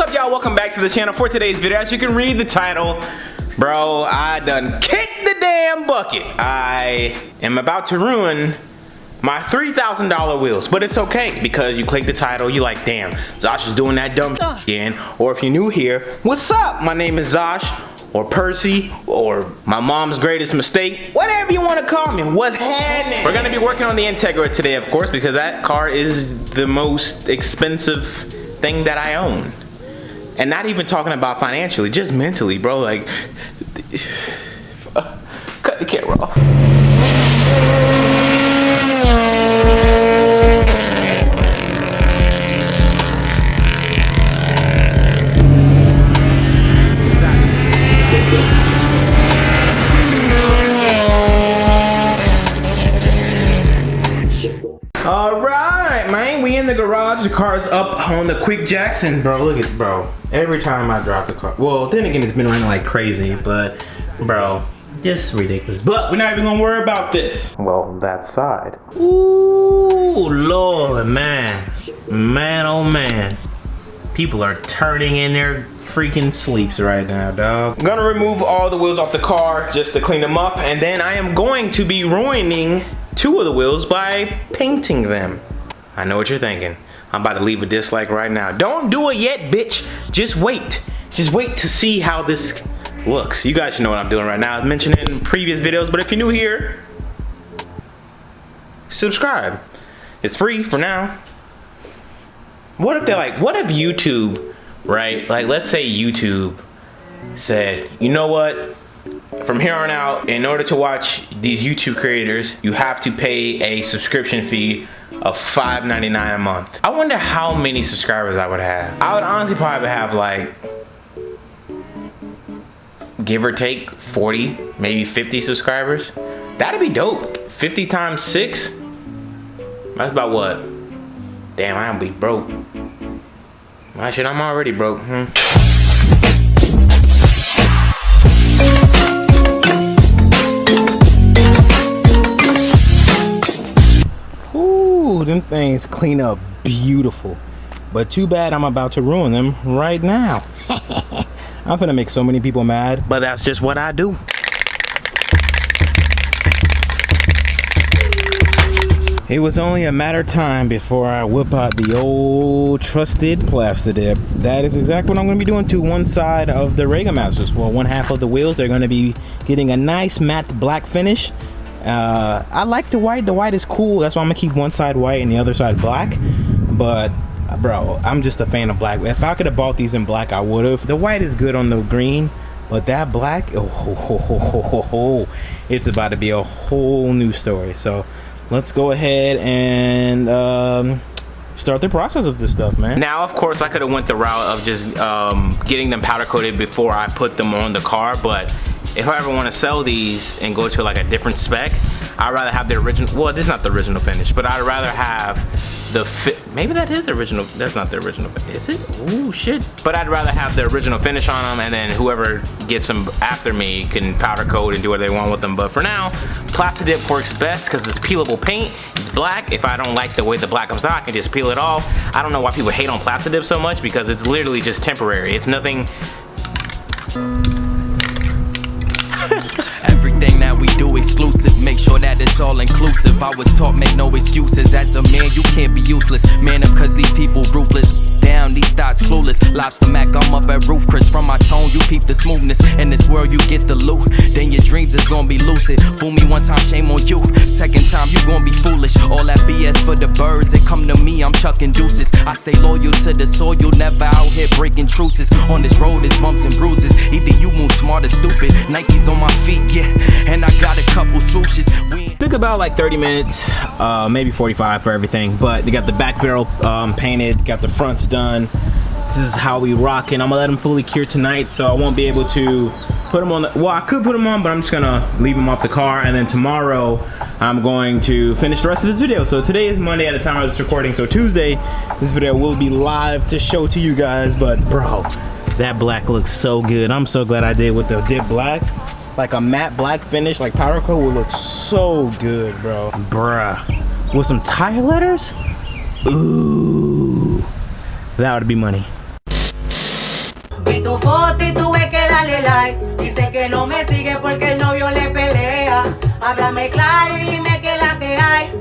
up, y'all? Welcome back to the channel. For today's video, as you can read the title, bro, I done kicked the damn bucket. I am about to ruin my $3,000 wheels, but it's okay because you click the title, you like, damn, Zosh is doing that dumb shit again. Or if you're new here, what's up? My name is Zosh, or Percy, or my mom's greatest mistake, whatever you want to call me. What's happening? We're gonna be working on the Integra today, of course, because that car is the most expensive thing that I own. And not even talking about financially, just mentally, bro. Like, cut the camera off. Alright, man, we in the garage. The car's up on the quick Jackson. Bro, look at, bro. Every time I drop the car. Well, then again, it's been running like crazy, but, bro, just ridiculous. But we're not even gonna worry about this. Well, that side. Ooh, Lord, man. Man, oh man. People are turning in their freaking sleeps right now, dog. I'm gonna remove all the wheels off the car just to clean them up, and then I am going to be ruining 2 of the wheels by painting them. I know what you're thinking. I'm about to leave a dislike right now. Don't do it yet, bitch. Just wait. Just wait to see how this looks. You guys should know what I'm doing right now. I've mentioned it in previous videos, but if you're new here, subscribe. It's free for now. What if they're like, what if YouTube, right? Like, let's say YouTube said, you know what? From here on out, in order to watch these YouTube creators, you have to pay a subscription fee of $5.99 a month. I wonder how many subscribers I would have. I would honestly probably have like, give or take 40, maybe 50 subscribers. That'd be dope. 50 times 6, that's about what? Damn, I'll be broke. Well, shit, I'm already broke. Ooh, them things clean up beautiful. But too bad I'm about to ruin them right now. I'm gonna make so many people mad, but that's just what I do. It was only a matter of time before I whip out the old trusted Dept. That is exactly what I'm going to be doing to one side of the Rega Masters. Well, one half of the wheels, they're going to be getting a nice matte black finish. I like the white. The white is cool. That's why I'm going to keep one side white and the other side black. But, bro, I'm just a fan of black. If I could have bought these in black, I would have. The white is good on the green. But that black, it's about to be a whole new story. So let's go ahead and start the process of this stuff, man. Now, of course, I could have went the route of just getting them powder coated before I put them on the car, but if I ever want to sell these and go to like a different spec, I'd rather have the original. Well, this is not the original finish, but I'd rather have the maybe that is the original. That's not the original finish, is it? Ooh, shit. But I'd rather have the original finish on them, and then whoever gets them after me can powder coat and do what they want with them. But for now, Dept works best because it's peelable paint. It's black. If I don't like the way the black comes out, I can just peel it off. I don't know why people hate on Dept so much, because it's literally just temporary. It's nothing. Everything that we do exclusive, make sure that it's all inclusive. I was taught make no excuses. As a man, you can't be useless. Man up cause these people ruthless. Down, these thoughts clueless. Lobster Mac, I'm up at roof. Chris, from my tone, you peep the smoothness. In this world, you get the loot. Then your dreams is gonna be lucid. Fool me one time, shame on you. Second time, you gonna be foolish. All that BS for the birds. They come to me, I'm chucking deuces. I stay loyal to the soil, never out here breaking truces. On this road, it's bumps and bruises. Either you move smart or stupid. Nikes on my feet, yeah. And I got a couple swooshes. Took about like 30 minutes, maybe 45 for everything. But they got the back barrel painted, got the fronts done. This is how we rock, and I'm gonna let them fully cure tonight, so I won't be able to put them on the, well, I could put them on, but I'm just gonna leave them off the car, and then tomorrow I'm going to finish the rest of this video. So today is Monday at the time of this recording, so Tuesday this video will be live to show to you guys. But bro, that black looks so good. I'm so glad I did with the Dept black. Like a matte black finish, like powder coat, will look so good, bro. Bruh, with some tire letters, ooh, that would be money. Vi tu foto y tuve que darle like. Dice que no me sigue porque el novio le pelea. Háblame claro y dime que la que hay.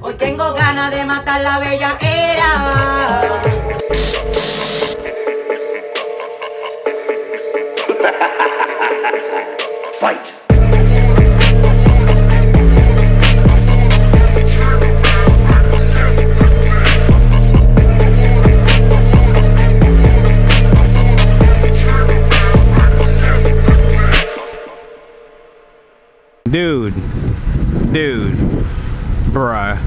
Hoy tengo ganas de matar la bellaquera. Fight. Dude, bruh.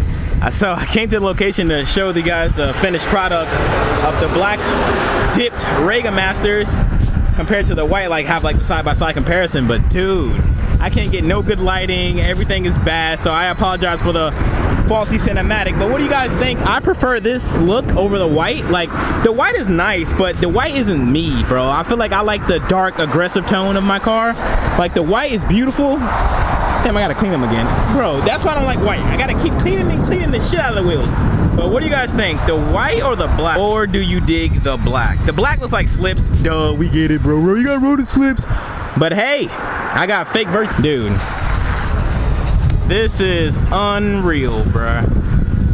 So I came to the location to show you guys the finished product of the black dipped Rega Masters compared to the white, like have like the side-by-side comparison. But dude, I can't get no good lighting. Everything is bad, so I apologize for the faulty cinematic. But what do you guys think? I prefer this look over the white. Like, the white is nice, but the white isn't me, bro. I feel like I like the dark, aggressive tone of my car. Like, the white is beautiful. Damn, I gotta clean them again. Bro, that's why I don't like white. I gotta keep cleaning the shit out of the wheels. But what do you guys think? The white or the black? Or do you dig the black? The black looks like slips. Duh, we get it, bro. You got road slips. But hey, I got fake version. Dude, this is unreal, bruh.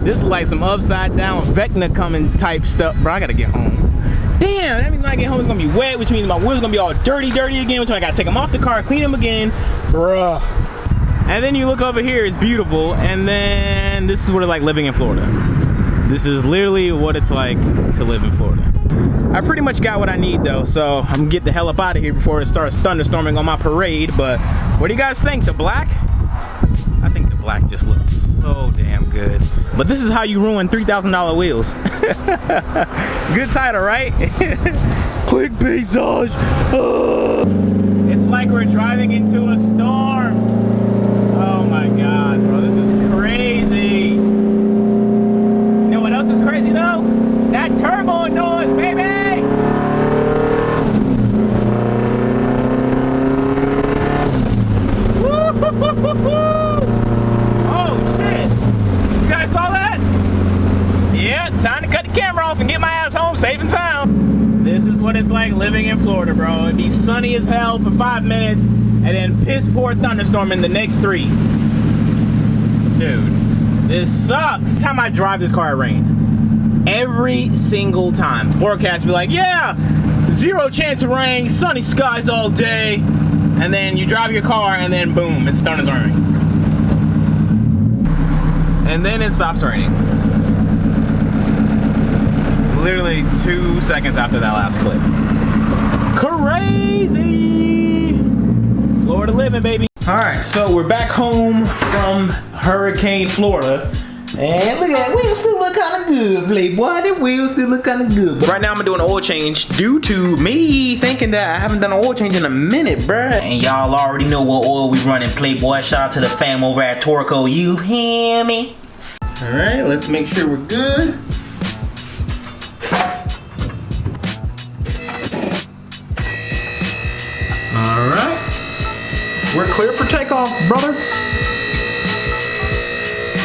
This is like some upside down Vecna coming type stuff. Bro, I gotta get home. Damn, that means when I get home it's gonna be wet, which means my wheels gonna be all dirty again, which means I gotta take them off the car, clean them again. Bruh. And then you look over here, it's beautiful, and then this is what it's like living in Florida. This is literally what it's like to live in Florida. I pretty much got what I need though, so I'm gonna get the hell up out of here before it starts thunderstorming on my parade. But what do you guys think? The black? I think the black just looks so damn good. But this is how you ruin $3,000 wheels. Good title, right? Clickbait, Zosh. It's like we're driving into a storm. Oh my God, bro, this is crazy. You know what else is crazy though? That turbo noise, baby! Woo-hoo-hoo-hoo-hoo! Oh shit! You guys saw that? Yeah, time to cut the camera off and get my ass home safe and sound. This is what it's like living in Florida, bro. It'd be sunny as hell for 5 minutes and then piss poor thunderstorm in the next 3. Dude, this sucks. Every time I drive this car, it rains. Every single time. Forecast be like, yeah, 0 chance of rain, sunny skies all day. And then you drive your car and then boom, it's thunderstorming. And then it stops raining. Literally 2 seconds after that last clip. Crazy! Florida living, baby. All right, so we're back home from Hurricane Florida. And look at that, wheels still look kind of good, Playboy. The wheels still look kind of good. But right now I'm gonna do an oil change due to me thinking that I haven't done an oil change in a minute, bruh. And y'all already know what oil we running, Playboy. Shout out to the fam over at Torco, you hear me? All right, let's make sure we're good. All right, we're clear for takeoff, brother.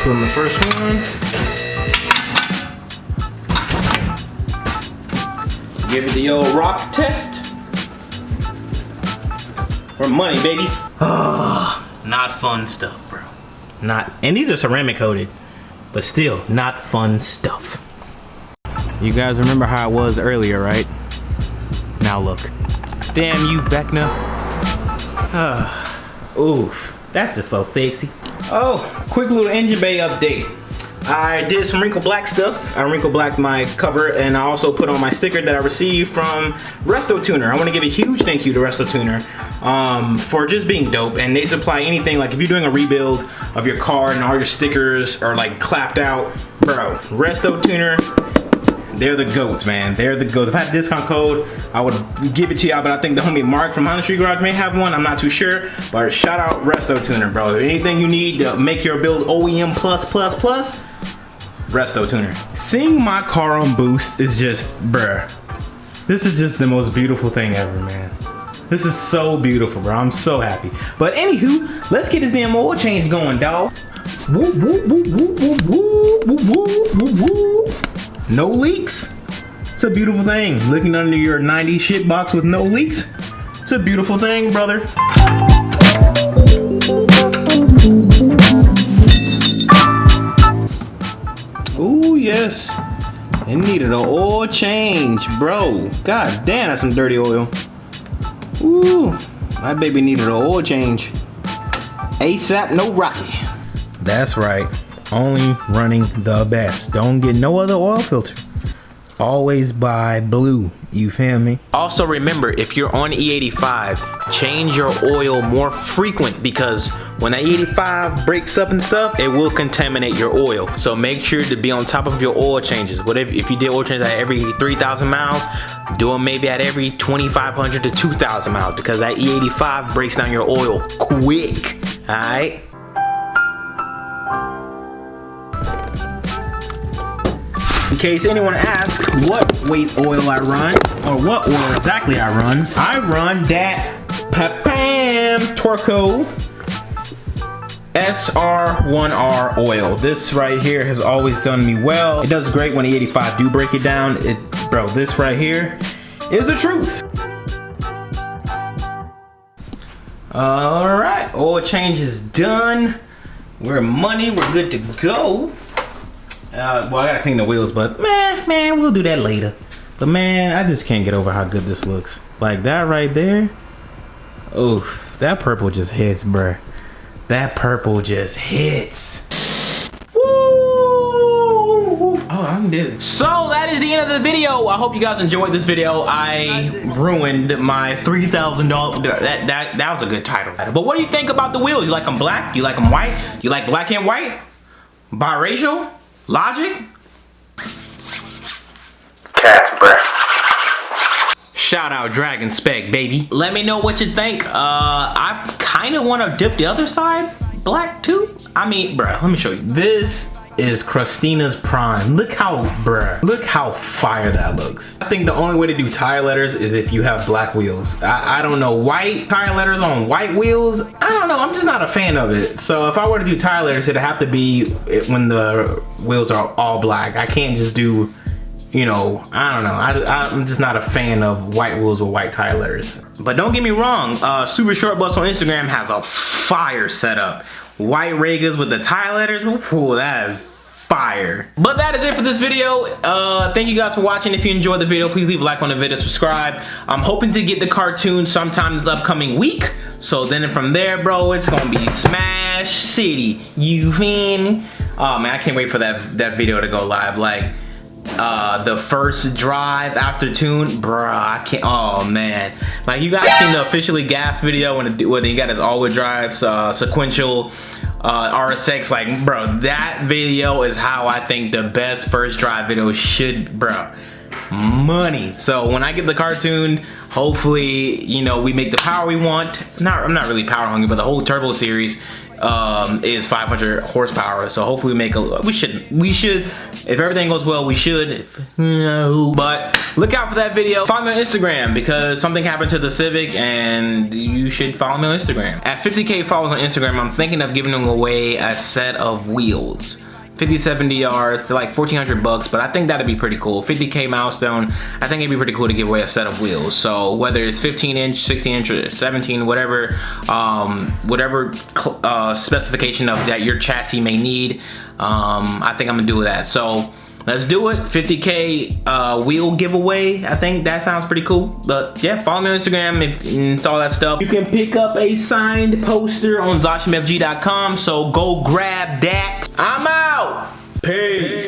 Put in the first one. Give it the old rock test. For money, baby. Oh, not fun stuff, bro. Not, and these are ceramic coated, but still not fun stuff. You guys remember how it was earlier, right? Now look. Damn you, Vecna. Oof, that's just so sexy. Oh, quick little engine bay update. I did some wrinkle black stuff. I wrinkle blacked my cover, and I also put on my sticker that I received from Resto Tuner. I want to give a huge thank you to Resto Tuner for just being dope. And they supply anything, like if you're doing a rebuild of your car and all your stickers are like clapped out, bro, Resto Tuner, they're the goats, man. They're the goats. If I had a discount code, I would give it to y'all, but I think the homie Mark from Honda Street Garage may have one. I'm not too sure, but shout out Resto Tuner, bro. Anything you need to make your build OEM plus, Resto Tuner. Seeing my car on boost is just, bruh. This is just the most beautiful thing ever, man. This is so beautiful, bro. I'm so happy. But anywho, let's get this damn oil change going, dawg. Woo, woo, woo, woo, woo, woo, woo, woo, woo, woo. No leaks. It's a beautiful thing. Looking under your 90s shit box with no leaks. It's a beautiful thing, brother. Ooh, yes. It needed an oil change, bro. God damn, that's some dirty oil. Ooh, my baby needed an oil change. ASAP, no Rocky. That's right. Only running the best. Don't get no other oil filter. Always buy blue. You feel me? Also remember, if you're on E85, change your oil more frequent, because when that E85 breaks up and stuff, it will contaminate your oil. So make sure to be on top of your oil changes. What if you did oil changes at every 3,000 miles, do them maybe at every 2,500 to 2,000 miles, because that E85 breaks down your oil quick. All right. In case anyone asks what weight oil I run, or what oil exactly I run that Torco SR1R oil. This right here has always done me well. It does great when the 85 do break it down. Bro, this right here is the truth. All right, oil change is done. We're money, we're good to go. Well, I gotta clean the wheels, but man, we'll do that later. But man, I just can't get over how good this looks. Like that right there. Oof, that purple just hits, bruh. That purple just hits. Woo! Oh, I'm dizzy. So that is the end of the video. I hope you guys enjoyed this video. I ruined my $3,000. That was a good title. But what do you think about the wheels? You like them black? You like them white? You like black and white? Biracial? Logic? Cat's breath. Shout out Dragon Spec, baby. Let me know what you think. I kind of want to dip the other side black too. I mean, bruh, let me show you. This is Christina's Prime. Look how, bruh, look how fire that looks. I think the only way to do tire letters is if you have black wheels. I don't know, white tire letters on white wheels. I don't know, I'm just not a fan of it. So if I were to do tire letters, it'd have to be when the wheels are all black. I can't just do, you know, I don't know. I'm just not a fan of white wheels with white tire letters. But don't get me wrong, Super Short Bus on Instagram has a fire setup. White Regas with the tire letters, ooh, that is fire. But that is it for this video. Thank you guys for watching. If you enjoyed the video, please leave a like on the video, subscribe. I'm hoping to get the cartoon sometime this upcoming week. So then from there, bro, it's gonna be Smash City. You feel me? Oh man, I can't wait for that video to go live. Like, the first drive after tune, bruh, I can't. Oh man, like you guys seen the officially gas video when he got his all-wheel drive sequential RSX. Like, bro, that video is how I think the best first drive video should, bro. Money. So when I get the cartoon, hopefully, you know, we make the power we want. I'm not really power hungry, but the whole turbo series is 500 horsepower. So hopefully we should, if everything goes well, we should. No, but look out for that video. Follow me on Instagram, because something happened to the Civic and you should follow me on Instagram. At 50K followers on Instagram, I'm thinking of giving away a set of wheels. 5070Rs, they're like $1,400, but I think that'd be pretty cool. 50K milestone, I think it'd be pretty cool to give away a set of wheels. So whether it's 15 inch, 16 inch, or 17, whatever specification of that your chassis may need, I think I'm gonna do that. So let's do it. 50K wheel giveaway. I think that sounds pretty cool. But yeah, follow me on Instagram and all that stuff. You can pick up a signed poster on ZoshMFG.com. So go grab that. I'm out. Peace.